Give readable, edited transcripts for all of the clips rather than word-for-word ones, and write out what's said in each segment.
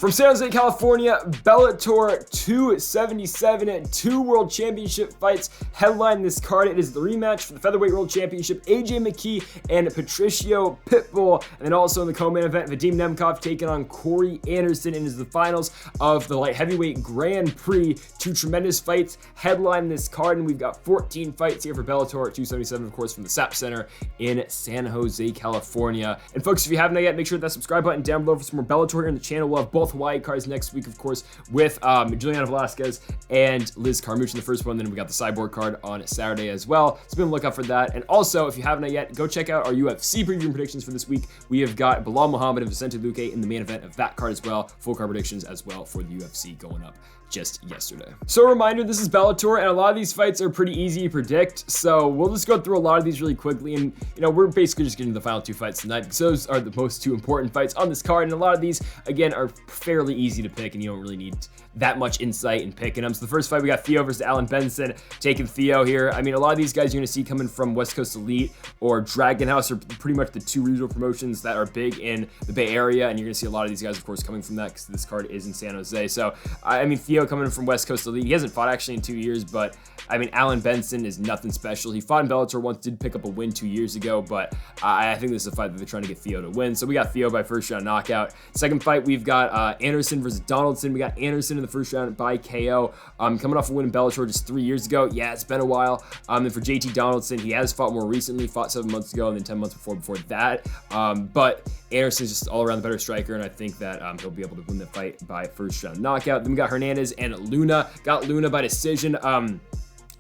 From San Jose, California, Bellator 277, 2 World Championship fights headline this card. It is the rematch for the Featherweight World Championship, AJ Mckee and Patricio Pitbull. And then also in the co-main event, Vadim Nemkov taking on Corey Anderson. And is the finals of the light heavyweight Grand Prix. 2 tremendous fights headline this card. And we've got 14 fights here for Bellator at 277, of course, from the SAP Center in San Jose, California. And folks, if you haven't yet, make sure to hit that subscribe button down below for some more Bellator here on the channel. We'll have both wide cards next week, of course, with Juliana Velasquez and Liz Carmouche in the first one. Then we got the Cyborg card on Saturday as well. So be on the lookout for that. And also, if you haven't yet, go check out our UFC preview and predictions for this week. We have got Bilal Muhammad and Vicente Luque in the main event of that card as well. Full card predictions as well for the UFC going up just yesterday. So a reminder, this is Bellator, and a lot of these fights are pretty easy to predict, so we'll just go through a lot of these really quickly, and we're basically just getting to the final 2 fights tonight because those are the most 2 important fights on this card, and a lot of these, again, are fairly easy to pick, and you don't really need that much insight in picking them. So the first fight, we got Theo versus Alan Benson, taking Theo here. I mean, a lot of these guys you're gonna see coming from West Coast Elite or Dragon House are pretty much the 2 regional promotions that are big in the Bay Area, and you're gonna see a lot of these guys, of course, coming from that because this card is in San Jose. So, I mean, Theo coming from West Coast Elite, he hasn't fought actually in 2 years, but I mean, Alan Benson is nothing special. He fought in Bellator once, did pick up a win 2 years ago, but I think this is a fight that they're trying to get Theo to win. So we got Theo by first round knockout. Second fight, we've got Anderson versus Donaldson. We got Anderson in the first round by KO. Coming off a win in Bellator just 3 years ago. Yeah, it's been a while. And for JT Donaldson, he has fought more recently, fought 7 months ago and then 10 months before that. But Anderson's just all around the better striker, and I think that he'll be able to win the fight by first round knockout. Then we got Hernandez and Luna. Got Luna by decision.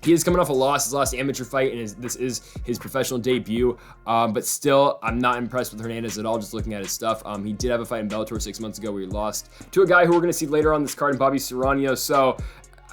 He is coming off a loss, his last amateur fight, and this is his professional debut. But still, I'm not impressed with Hernandez at all, just looking at his stuff. He did have a fight in Bellator 6 months ago where he lost to a guy who we're going to see later on this card, Bobby Seronio. So,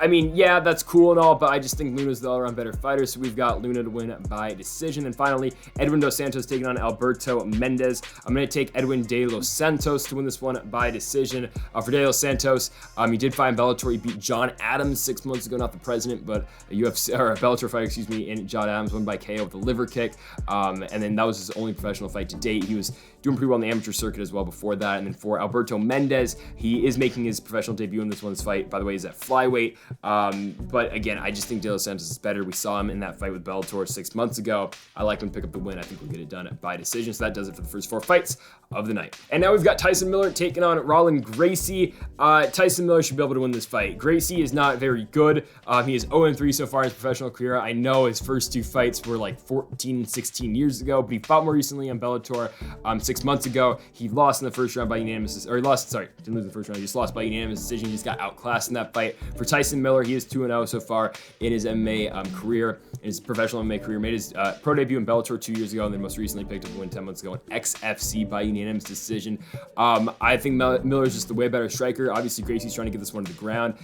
I mean, yeah, that's cool and all, but I just think Luna's the all-around better fighter, so we've got Luna to win by decision. And finally, Edwin Dos Santos taking on Alberto Mendez. I'm going to take Edwin De Los Santos to win this one by decision. For De Los Santos, he did fight in Bellator. He beat John Adams 6 months ago, not the president, but a Bellator fight, excuse me, and John Adams won by KO with a liver kick. And then that was his only professional fight to date. He was doing pretty well in the amateur circuit as well before that. And then for Alberto Mendez, he is making his professional debut in this one's fight. By the way, he's at flyweight. But again, I just think De Los Santos is better. We saw him in that fight with Bellator 6 months ago. I like him to pick up the win. I think we'll get it done by decision. So that does it for the first 4 fights of the night. And now we've got Tyson Miller taking on Roland Gracie. Tyson Miller should be able to win this fight. Gracie is not very good. He is 0-3 so far in his professional career. I know his first 2 fights were like 14, 16 years ago, but he fought more recently on Bellator 6 months ago. He lost in the first round by unanimous, or he lost, sorry, didn't lose the first round. He just lost by unanimous decision. He just got outclassed in that fight. For Tyson Miller, he is 2-0 so far in his MMA career, in his professional MMA career. Made his pro debut in Bellator 2 years ago, and then most recently picked up a win 10 months ago in XFC by unanimous decision. I think Miller's just the way better striker. Obviously, Gracie's trying to get this one to the ground,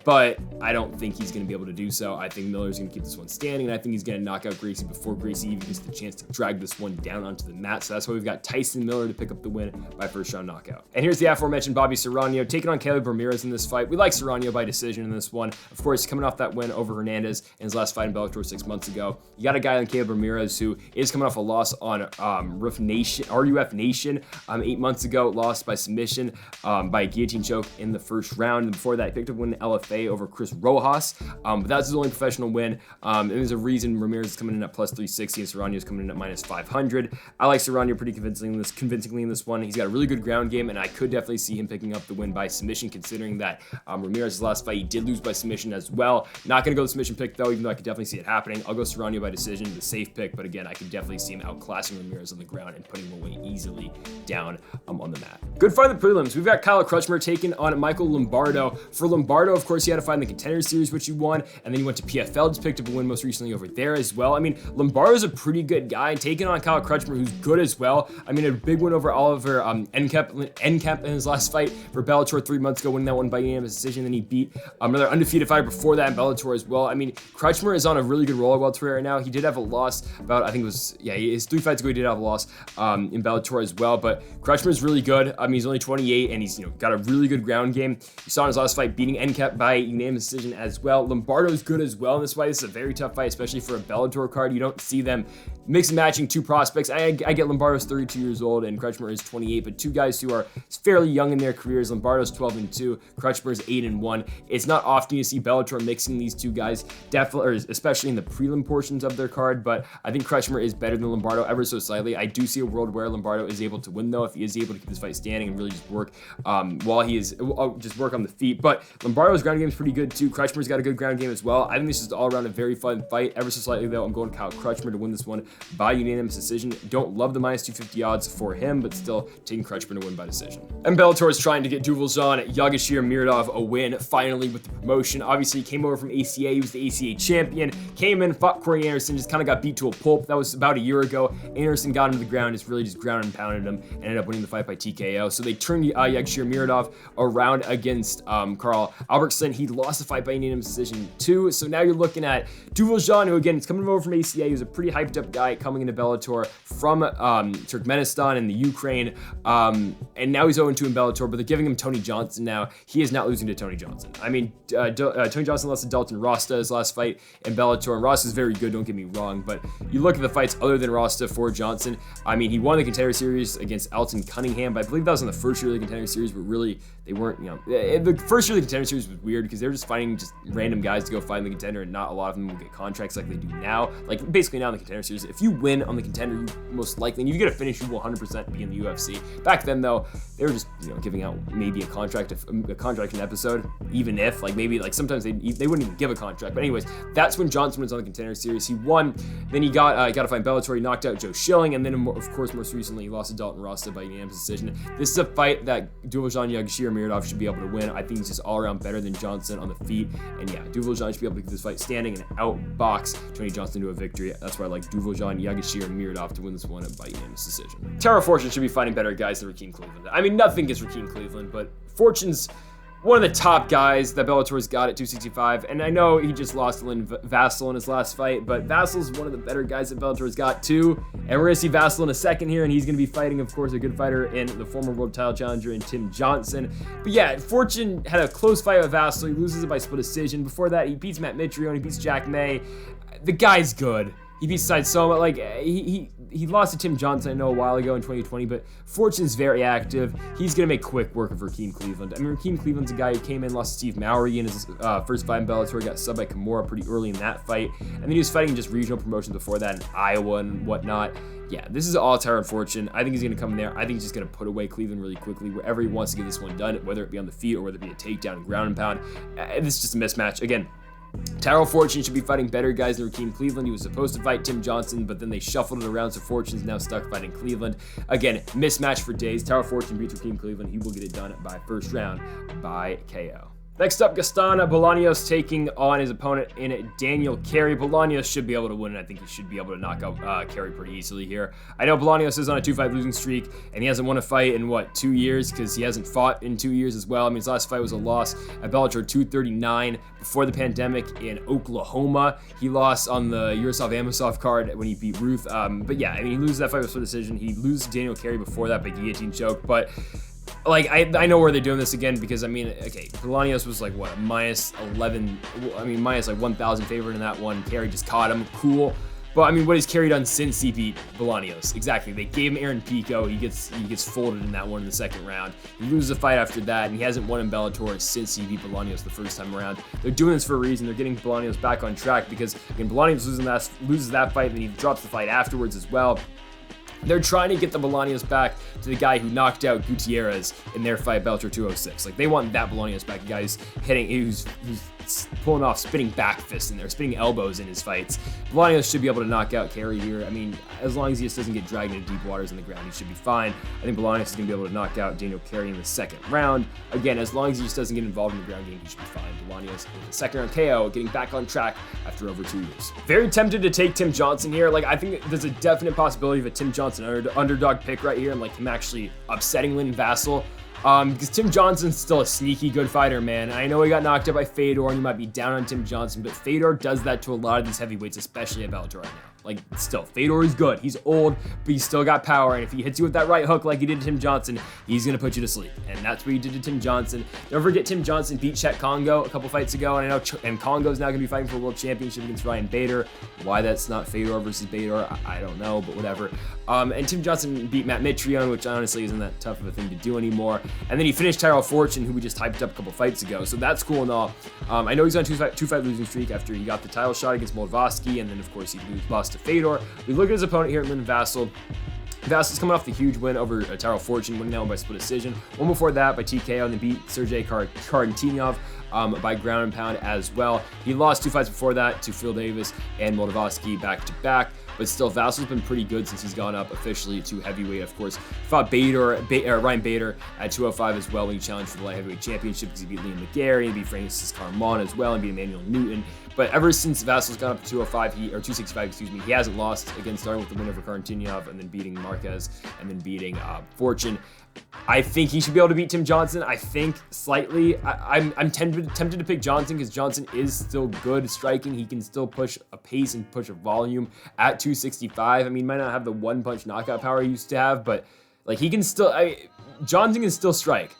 but I don't think he's going to be able to do so. I think Miller's going to keep this one standing, and I think he's going to knock out Gracie before Gracie even gets the chance to drag this one down onto the mat. So that's why we've got Tyson Miller to pick up the win by first round knockout. And here's the aforementioned Bobby Seronio taking on Caleb Ramirez in this fight. We like Seronio by decision in this one. Of course, coming off that win over Hernandez in his last fight in Bellator 6 months ago. You got a guy like Caleb Ramirez who is coming off a loss on RUF Nation 8 months ago, lost by submission by a guillotine choke in the first round. And before that, he picked up win LFA over Chris Rojas, but that's his only professional win. And there's a reason Ramirez is coming in at plus 360 and Seronio is coming in at minus 500. I like Seronio pretty convincingly in this one. He's got a really good ground game, and I could definitely see him picking up the win by submission, considering that Ramirez's last fight, he did lose by submission as well. Not going to go the submission pick, though, even though I could definitely see it happening. I'll go Seronio by decision, the safe pick, but again, I could definitely see him outclassing Ramirez on the ground and putting him away easily down on the mat. Good fight in the prelims. We've got Kyle Crutchmer taking on Michael Lombardo. For Lombardo, of course, he had a fight in the Contender Series, which he won, and then he went to PFL, just picked up a win most recently over there as well. I mean, Lombardo's a pretty good guy, taking on Kyle Crutchmer, who's good as well. I mean, a big win over Oliver Nemkov in his last fight for Bellator 3 months ago, winning that one by unanimous decision. Then he beat another undefeated fighter before that in Bellator as well. I mean, Crutchmer is on a really good roll at welterweight right now. He did have a loss about, I think it was, yeah, his 3 fights ago, he did have a loss in Bellator as well, but Crutchmer is really good. I mean, he's only 28, and he's, got a really good ground game. You saw in his last fight, beating Nemkov by unanimous decision as well. Lombardo's good as well in this fight. This is a very tough fight, especially for a Bellator card. You don't see them mix and matching 2 prospects. I get Lombardo's 32 years old and Crutchmer is 28, but two guys who are fairly young in their careers. Lombardo's 12-2, Crutchmer's 8-1. It's not often you see Bellator mixing these two guys, definitely, or especially in the prelim portions of their card, but I think Crutchmer is better than Lombardo ever so slightly. I do see a world where Lombardo is able to win, though, if he is able to keep this fight standing and really just work while he is just work on the feet. But Lombardo's ground game is pretty good too. Crutchmer's got a good ground game as well. I think this is all around a very fun fight. Ever so slightly, though, I'm going Kyle Crutchmer to win this one by unanimous decision. Don't love the minus 250 odds for him, but still taking Crutchmer to win by decision. And Bellator is trying to get Duvaljan Yagshimuradov a win finally with the promotion. Obviously, he came over from ACA. He was the ACA champion. Came in, fought Corey Anderson, just kind of got beat to a pulp. That was about a year ago. Anderson got him to the ground, just really just ground and pounded him, and ended up winning the fight by TKO. So they turned Yagshimuradov around against Carl Albertson. He lost the fight by unanimous decision too. So now you're looking at Duvaljan, who again is coming over from ACA. He was a pretty hyped up guy coming into Bellator from Turkmenistan and the Ukraine. And now he's 0-2 in Bellator, but they're giving him Tony Johnson now. He is not losing to Tony Johnson. I mean, Tony Johnson lost to Dalton Rasta his last fight in Bellator, and Rasta is very good, don't get me wrong, but you look at the fights other than Rasta for Johnson. I mean, he won the Contender Series against Elton Cunningham, but I believe that was in the first year of the Contender Series, but really, they weren't, the first year of the Contender Series was weird because they were just finding just random guys to go find the Contender, and not a lot of them will get contracts like they do now. Like, basically now in the Contender Series, if you win on the Contender, you most likely, and you get a finish, you will 100% be in the UFC. Back then, though, they were just, giving out maybe a contract an episode, even if, like, maybe, like, sometimes they wouldn't even give a contract. But anyways, that's when Johnson was on the Contender Series. He won, then he got to fight Bellator. He knocked out Joe Schilling, and then, of course, most recently, he lost to Dalton Rasta by unanimous decision. This is a fight that Duvaljan Yagshimuradov should be able to win. I think he's just all around better than Johnson on the feet, and yeah, Duvaljan should be able to keep this fight standing and outbox Tony Johnson to a victory. That's why I like Duvaljan Yagshimuradov to win this one by unanimous decision. Tara Fortune should be fighting better guys than Rakeem Cleveland. I mean, nothing against Rakeem Cleveland, but Fortune's one of the top guys that Bellator's got at 265, and I know he just lost to Vassell in his last fight, but Vassell's one of the better guys that Bellator's got too, and we're going to see Vassell in a second here, and he's going to be fighting, of course, a good fighter in the former world title challenger in Tim Johnson. But yeah, Fortune had a close fight with Vassell. He loses it by split decision. Before that, he beats Matt Mitrione, he beats Jack May. The guy's good. He beats Side Soma. Like, he lost to Tim Johnson, I know, a while ago in 2020, but Fortune's very active. He's going to make quick work of Rakeem Cleveland. I mean, Rakeem Cleveland's a guy who came in, lost to Steve Mowry in his first fight in Bellator, got subbed by Kimura pretty early in that fight, and then he was fighting just regional promotions before that in Iowa and whatnot. Yeah, this is all Tyrone Fortune. I think he's going to come in there. I think he's just going to put away Cleveland really quickly wherever he wants to get this one done, whether it be on the feet or whether it be a takedown and ground and pound. This is just a mismatch. Again, Tyrell Fortune should be fighting better guys than Rakeem Cleveland. He was supposed to fight Tim Johnson, but then they shuffled it around, so Fortune's now stuck fighting Cleveland. Again, mismatch for days. Tyrell Fortune beats Rakeem Cleveland. He will get it done by first round by KO. Next up, Gaston Bolanos taking on his opponent in Daniel Carey. Bolanos should be able to win, and I think he should be able to knock out Carey pretty easily here. I know Bolanos is on a 2-fight losing streak, and he hasn't won a fight in, 2 years, because he hasn't fought in 2 years as well. I mean, his last fight was a loss at Bellator 239 before the pandemic in Oklahoma. He lost on the Yaroslav Amosov card when he beat Ruth. But yeah, I mean, he loses that fight with split decision. He loses to Daniel Carey before that by guillotine choke, but like, I know where they're doing this again because, I mean, okay, Bolanos was like, what, minus 11, I mean, minus like 1,000 favorite in that one. Carey just caught him, cool. But, I mean, what has Carey done since he beat Bolanos? Exactly, they gave him Aaron Pico, he gets folded in that one in the second round. He loses the fight after that, and he hasn't won in Bellator since he beat Bolanos the first time around. They're doing this for a reason. They're getting Bolanos back on track because, again, Bolanos loses that fight, and then he drops the fight afterwards as well. They're trying to get the Bolanos back to the guy who knocked out Gutierrez in their fight Bellator 206. Like, they want that Bolanos back, the guy who's pulling off spinning back fists in there, spinning elbows in his fights. Bolanos should be able to knock out Carey here. I mean, as long as he just doesn't get dragged into deep waters on the ground, he should be fine. I think Bolanos is going to be able to knock out Daniel Carey in the second round. Again, as long as he just doesn't get involved in the ground game, he should be fine. Bolanos in the second round KO, getting back on track after over 2 years. Very tempted to take Tim Johnson here. Like, I think there's a definite possibility of a Tim Johnson underdog pick right here, and like him actually upsetting Lynn Vassell. Because Tim Johnson's still a sneaky good fighter, man. I know he got knocked out by Fedor, and you might be down on Tim Johnson, but Fedor does that to a lot of these heavyweights, especially at Bellator right now. Like, still, Fedor is good. He's old, but he's still got power. And if he hits you with that right hook like he did to Tim Johnson, he's going to put you to sleep. And that's what he did to Tim Johnson. Don't forget, Tim Johnson beat Chet Congo a couple fights ago. And I know and Congo's now going to be fighting for a world championship against Ryan Bader. Why that's not Fedor versus Bader, I don't know, but whatever. And Tim Johnson beat Matt Mitrione, which honestly isn't that tough of a thing to do anymore. And then he finished Tyrell Fortune, who we just hyped up a couple fights ago. So that's cool and all. I know he's on a two-fight losing streak after he got the title shot against Moldavsky, and then of course he lost to Fedor. We look at his opponent here, Lyndon Vassell. Vassell's coming off the huge win over Tyrell Fortune, winning that one by split decision. One before that by TKO, and then beat Sergey Karantinov by ground and pound as well. He lost 2 fights before that to Phil Davis and Moldavsky back-to-back. But still, Vassell's been pretty good since he's gone up officially to heavyweight. Of course, fought Ryan Bader at 205 as well when he challenged for the light heavyweight championship because he beat Liam McGarry, and beat Francis Carmona as well, and beat Emmanuel Newton. But ever since Vassell's gone up to 205, or 265, excuse me, he hasn't lost, again, starting with the win over Karantinov, and then beating Marquez, and then beating Fortune. I think he should be able to beat Tim Johnson. I think slightly. I'm tempted to pick Johnson because Johnson is still good striking. He can still push a pace and push a volume at 265. I mean, he might not have the one-punch knockout power he used to have, but like he can still. Johnson can still strike.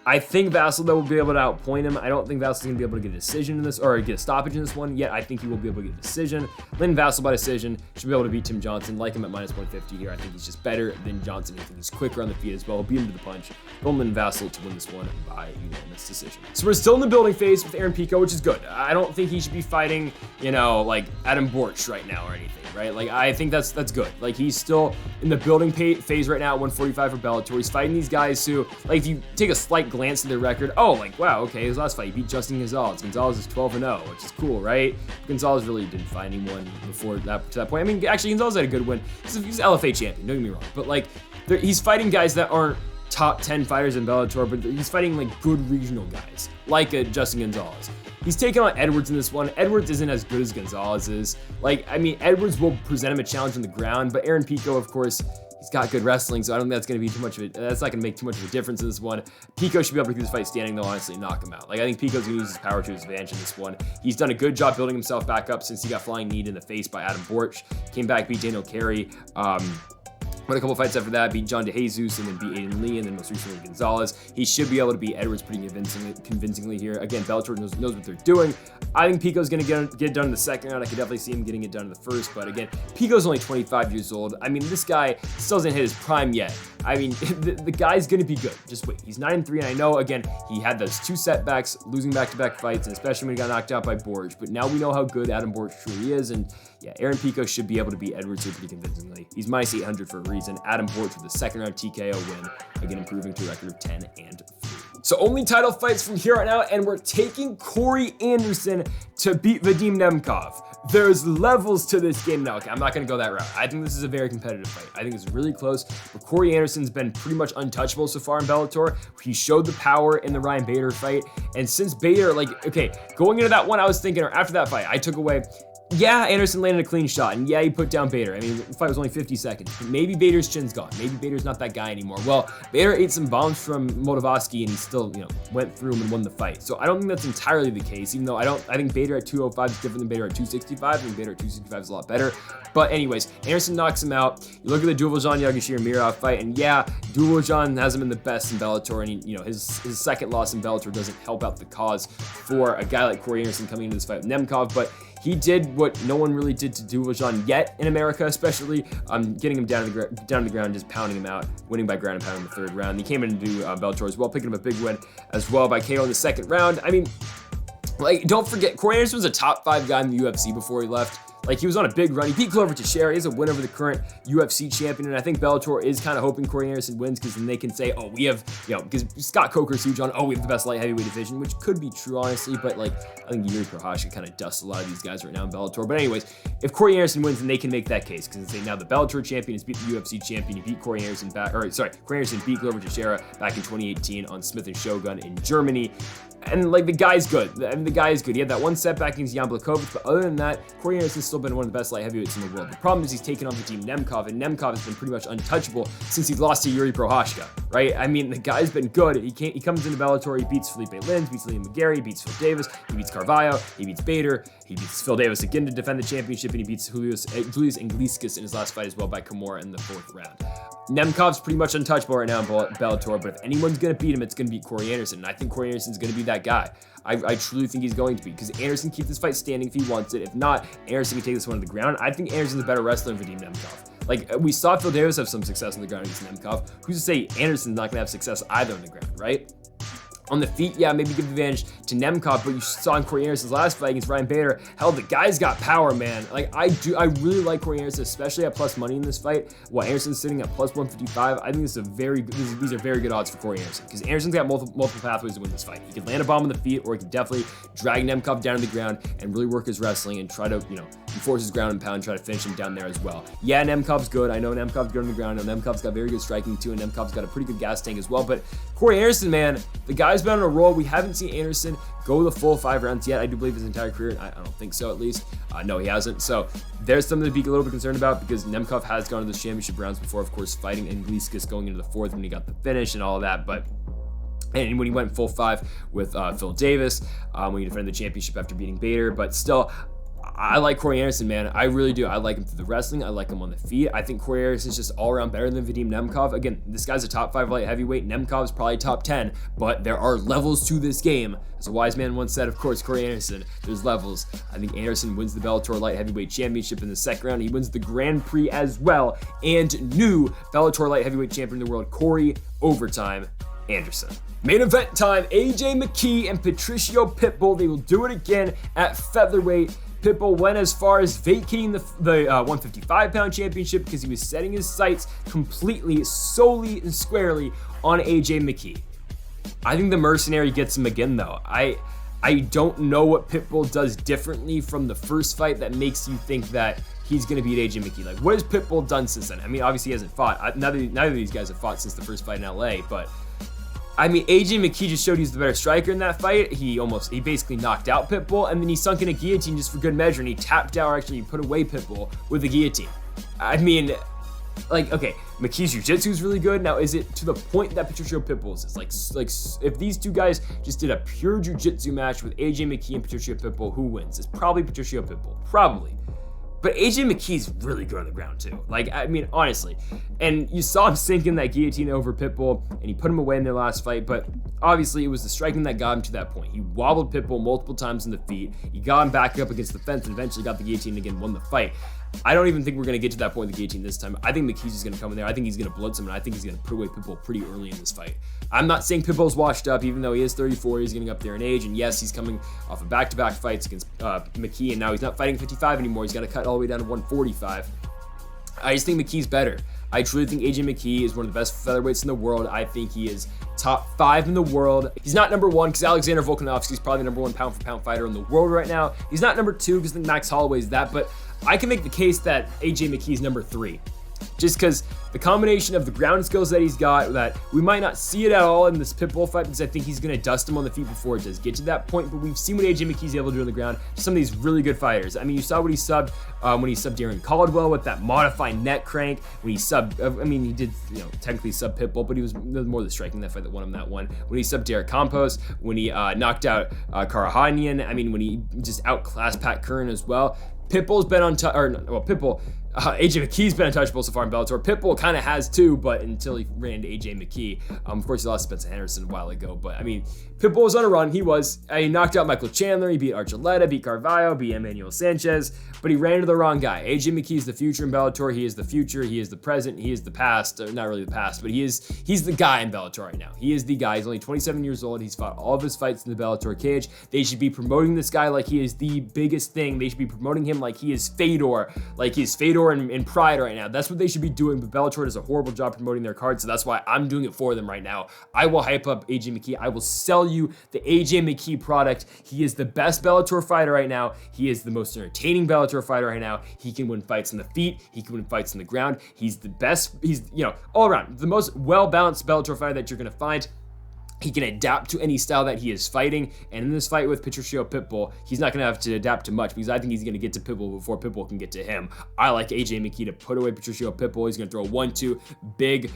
I think Vassell, though, will be able to outpoint him. I don't think Vassell's going to be able to get a decision in this, or get a stoppage in this one, yet I think he will be able to get a decision. Lyndon Vassell by decision should be able to beat Tim Johnson. Like him at minus 150 here. I think he's just better than Johnson. I think he's quicker on the feet as well. He'll beat him to the punch. Going Lyndon Vassell to win this one by unanimous decision. So we're still in the building phase with Aaron Pico, which is good. I don't think he should be fighting, like Adam Borch right now or anything, right? Like, I think that's good. Like, he's still in the building phase right now at 145 for Bellator. He's fighting these guys who, like, if you take a slight glance at their record, wow, okay, his last fight, he beat Justin Gonzalez. Gonzalez is 12-0, which is cool, right? Gonzalez really didn't fight anyone before that, to that point. I mean, actually, Gonzalez had a good win. He's LFA champion, don't get me wrong. But, like, he's fighting guys that aren't top 10 fighters in Bellator, but he's fighting, like, good regional guys, like Justin Gonzalez. He's taking on Edwards in this one. Edwards isn't as good as Gonzalez is. Like, I mean, Edwards will present him a challenge on the ground, but Aaron Pico, of course, he's got good wrestling, so I don't think that's going to be too much of it. That's not going to make too much of a difference in this one. Pico should be able to keep this fight standing, though, honestly, knock him out. Like, I think Pico's going to use his power to his advantage in this one. He's done a good job building himself back up since he got flying knee in the face by Adam Borch. Came back, beat Daniel Carey. Won a couple fights after that, beat John DeJesus, and then beat Aiden Lee, and then most recently Gonzalez. He should be able to beat Edwards pretty convincingly here. Again, Bellator knows what they're doing. I think Pico's going to get it done in the second round. I could definitely see him getting it done in the first, but again, Pico's only 25 years old. I mean, this guy still hasn't hit his prime yet. I mean, the guy's going to be good. Just wait. He's 9-3, and I know, again, he had those 2 setbacks, losing back-to-back fights, and especially when he got knocked out by Borch. But now we know how good Adam Borch truly is, and yeah, Aaron Pico should be able to beat Edwards here pretty convincingly. He's minus 800 for a reason. Adam Borch with a second-round TKO win, again, improving to a record of 10-3. So only title fights from here on out, and we're taking Corey Anderson to beat Vadim Nemkov. There's levels to this game now. Okay, I'm not going to go that route. I think this is a very competitive fight. I think it's really close, but Corey Anderson's been pretty much untouchable so far in Bellator. He showed the power in the Ryan Bader fight, and since Bader, going into that one, I was thinking, or after that fight, I took away, yeah, Anderson landed a clean shot, and yeah, he put down Bader. I mean, the fight was only 50 seconds, but maybe Bader's chin's gone. Maybe Bader's not that guy anymore. Well, Bader ate some bombs from Moldavsky, and he still, went through him and won the fight. So I don't think that's entirely the case, even though I think Bader at 205 is different than Bader at 265. I think Bader at 265 is a lot better. But anyways, Anderson knocks him out. You look at the Duvaljan Yagshimuradov fight, and yeah, Duvaljan hasn't been the best in Bellator, and his second loss in Bellator doesn't help out the cause for a guy like Corey Anderson coming into this fight with Nemkov, but he did what no one really did to Duvaljan yet in America, especially getting him down to the ground, just pounding him out, winning by ground and pound in the third round. He came into Bellator as well, picking up a big win as well by KO in the second round. I mean, don't forget, Corey Anderson was a top 5 guy in the UFC before he left. He was on a big run. He beat Glover Teixeira. He's a win over the current UFC champion, and I think Bellator is kind of hoping Corey Anderson wins because then they can say, oh, we have, because Scott Coker's huge on, we have the best light heavyweight division, which could be true, honestly, but I think Yuri Prochazka kind of dusts a lot of these guys right now in Bellator. But anyways, if Corey Anderson wins, then they can make that case because they say now the Bellator champion has beat the UFC champion. He beat Corey Anderson Corey Anderson beat Glover Teixeira back in 2018 on Smith & Shogun in Germany. And the guy's good. I mean, the guy is good. He had that one setback against Jan Blachowicz, but other than that, Corey Anderson's still still been one of the best light heavyweights in the world. The problem is he's taken on Vadim Nemkov, and Nemkov has been pretty much untouchable since he lost to Yuri Prochazka, right? I mean, the guy's been good. He comes into Bellator, he beats Felipe Lins, beats Liam McGarry, beats Phil Davis, he beats Carvalho, he beats Bader, he beats Phil Davis again to defend the championship, and he beats Julius Iglesias in his last fight as well by Kimura in the 4th round. Nemkov's pretty much untouchable right now in Bellator, but if anyone's going to beat him, it's going to be Corey Anderson, and I think Corey Anderson's going to be that guy. I truly think he's going to be, because Anderson keeps this fight standing if he wants it. If not, Anderson can take this one to the ground. I think Anderson's a better wrestler than Vadim Nemkov. Like, we saw Phil Davis have some success on the ground against Nemkov. Who's to say Anderson's not going to have success either on the ground, right? On the feet, yeah, maybe give the advantage to Nemkov, but you saw in Corey Anderson's last fight against Ryan Bader, hell, the guy's got power, man. Like, I really like Corey Anderson, especially at plus money in this fight. While Anderson's sitting at plus 155, I think these are very good odds for Corey Anderson, because Anderson's got multiple pathways to win this fight. He could land a bomb on the feet, or he could definitely drag Nemkov down to the ground and really work his wrestling and try to, enforce his ground and pound, try to finish him down there as well. Yeah, Nemkov's good. I know Nemkov's good on the ground. I know Nemkov's got very good striking too, and Nemkov's got a pretty good gas tank as well. But Corey Anderson, man, the guy's been on a roll. We haven't seen Anderson go the full 5 rounds yet. I do believe his entire career. I don't think so, at least. No, he hasn't. So there's something to be a little bit concerned about, because Nemkov has gone to those championship rounds before, of course, fighting Iglesias going into the 4th when he got the finish and all of that. And when he went full 5 with Phil Davis, when he defended the championship after beating Bader. But still, I like Corey Anderson, man. I really do. I like him through the wrestling. I like him on the feet. I think Corey Anderson is just all around better than Vadim Nemkov. Again, this guy's a top 5 light heavyweight. Nemkov's probably top 10, but there are levels to this game. As a wise man once said, of course, Corey Anderson, there's levels. I think Anderson wins the Bellator light heavyweight championship in the 2nd round. He wins the Grand Prix as well. And new Bellator light heavyweight champion of the world, Corey Overtime Anderson. Main event time, AJ Mckee and Patricio Pitbull. They will do it again at featherweight. Pitbull went as far as vacating the 155-pound championship because he was setting his sights completely, solely, and squarely on AJ Mckee. I think the mercenary gets him again, though. I don't know what Pitbull does differently from the first fight that makes you think that he's going to beat AJ Mckee. Like, what has Pitbull done since then? I mean, obviously he hasn't fought. Neither of these guys have fought since the first fight in LA, but I mean, AJ Mckee just showed he's the better striker in that fight. He basically knocked out Pitbull, and then he sunk in a guillotine just for good measure, and he tapped out, or actually he put away Pitbull with a guillotine. I mean, like, okay, Mckee's jiu-jitsu is really good. Now, is it to the point that Patricio Pitbull's is? Like if these two guys just did a pure jiu-jitsu match with AJ Mckee and Patricio Pitbull, who wins? It's probably Patricio Pitbull, probably. But AJ Mckee's really good on the ground too. Like, I mean, honestly. And you saw him sink in that guillotine over Pitbull, and he put him away in their last fight, but obviously it was the striking that got him to that point. He wobbled Pitbull multiple times in the feet. He got him back up against the fence and eventually got the guillotine and again won the fight. I don't even think we're going to get to that point with the guillotine this time. I think Mckee's just going to come in there. I think he's going to blood him, and I think he's going to put away Pitbull pretty early in this fight. I'm not saying Pitbull's washed up, even though he is 34. He's getting up there in age, and yes, he's coming off of back-to-back fights against Mckee, and now he's not fighting 55 anymore. He's got to cut all the way down to 145. I just think Mckee's better. I truly think AJ Mckee is one of the best featherweights in the world. I think he is top 5 in the world. He's not number 1 because Alexander Volkanovski is probably the number 1 pound-for-pound fighter in the world right now. He's not number 2 because Max Holloway is that, but I can make the case that AJ Mckee is number 3. Just because the combination of the ground skills that he's got, that we might not see it at all in this Pitbull fight, because I think he's going to dust him on the feet before it does get to that point, but we've seen what AJ Mckee's able to do on the ground. Some of these really good fighters. I mean, you saw what he subbed when he subbed Darren Caldwell with that modified neck crank. When he subbed, I mean, he did, technically sub Pitbull, but he was more the striking that fight that won him that one. When he subbed Derek Campos, when he knocked out Karahanian, I mean, when he just outclassed Pat Curran as well. Pitbull's been AJ Mckee's been untouchable so far in Bellator. Pitbull kind of has too, but until he ran into AJ Mckee. Of course, he lost Spencer Henderson a while ago, but I mean, Pitbull was on a run. He knocked out Michael Chandler. He beat Archuleta, beat Carvalho, beat Emmanuel Sanchez, but he ran into the wrong guy. AJ Mckee's the future in Bellator. He is the future. He is the present. He is the past. Not really the past, but he's the guy in Bellator right now. He is the guy. He's only 27 years old. He's fought all of his fights in the Bellator cage. They should be promoting this guy like he is the biggest thing. They should be promoting him like he is Fedor, in Pride right now. That's what they should be doing, but Bellator does a horrible job promoting their card, so that's why I'm doing it for them right now. I will hype up AJ Mckee. I will sell you the AJ Mckee product. He is the best Bellator fighter right now. He is the most entertaining Bellator fighter right now. He can win fights on the feet. He can win fights on the ground. He's the best. He's, all around the most well-balanced Bellator fighter that you're going to find. He can adapt to any style that he is fighting, and in this fight with Patricio Pitbull, he's not going to have to adapt to much because I think he's going to get to Pitbull before Pitbull can get to him. I like AJ Mckee to put away Patricio Pitbull. He's going to throw 1-2 big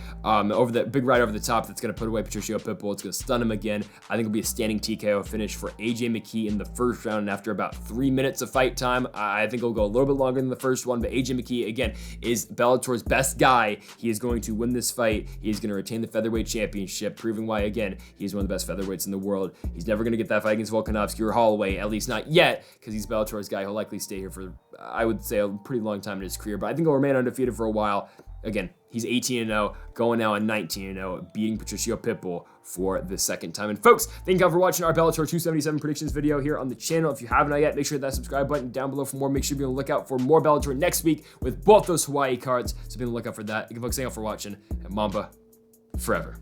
big right over the top that's going to put away Patricio Pitbull. It's going to stun him again. I think it'll be a standing TKO finish for AJ Mckee in the first round, and after about 3 minutes of fight time, I think it'll go a little bit longer than the first one, but AJ Mckee, again, is Bellator's best guy. He is going to win this fight. He is going to retain the featherweight championship, proving why, again, he's one of the best featherweights in the world. He's never going to get that fight against Volkanovski or Holloway, at least not yet, because he's Bellator's guy. He'll likely stay here for, I would say, a pretty long time in his career, but I think he'll remain undefeated for a while. Again, he's 18-0, going now on 19-0, beating Patricio Pitbull for the second time. And folks, thank you all for watching our Bellator 277 predictions video here on the channel. If you haven't yet, make sure to hit that subscribe button down below for more. Make sure to be on the lookout for more Bellator next week with both those Hawaii cards, so be on the lookout for that. Thank you folks for watching, and Mamba forever.